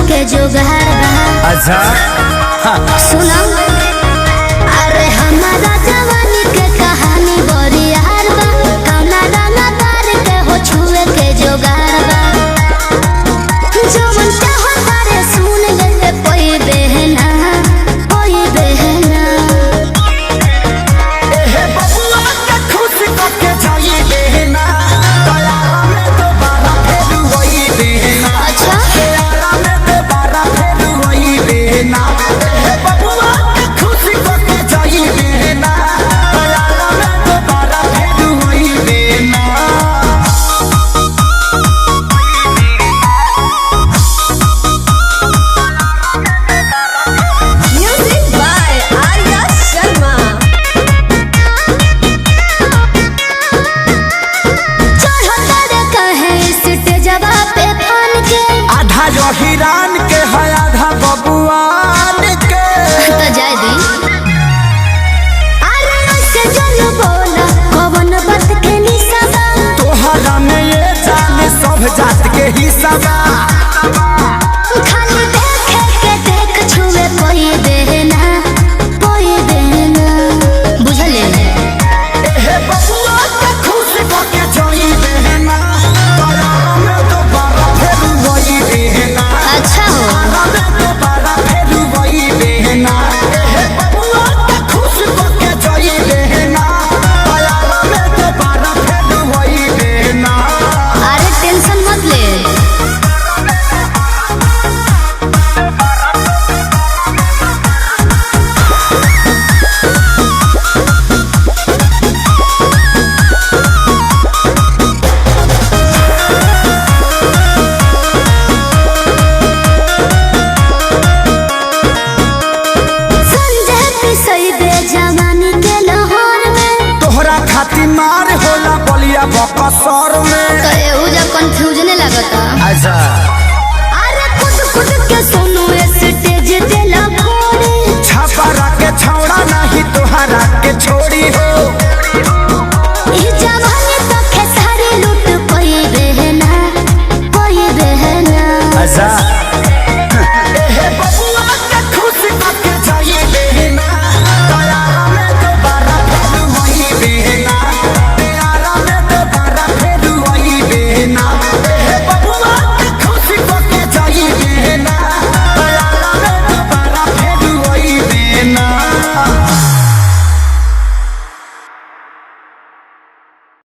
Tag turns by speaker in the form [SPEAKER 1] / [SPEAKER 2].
[SPEAKER 1] के जुगाड़ बा।
[SPEAKER 2] अच्छा
[SPEAKER 1] सुनो अरे हमारा जवानी के कहानी बड़ी यार बा। कौना रंगा तार के हो छुए के जुगाड़ बा। जो मन चाहो तारे सुन ले कोई बहना कोई बहना।
[SPEAKER 2] एहे बबुआ के खुश करके जाई देना दया में दोबारा फेर वही देना।
[SPEAKER 1] अच्छा
[SPEAKER 2] दया में दोबारा फेर वही देना। एहे बबुआ के खुश करके जाई देना दया में दोबारा फेर वही देना।
[SPEAKER 3] Music by Arya Sharma.
[SPEAKER 1] चढ़ो तारे कहे स्टेजवा पे फान के।
[SPEAKER 2] आधा जो हिरान के है आधा बबुआन के।
[SPEAKER 1] तो जाय दी अरे ऐसे जन बोला कौन बात के निशाबा।
[SPEAKER 2] तोहरा में ये जान सब जात के हिस्सा बा।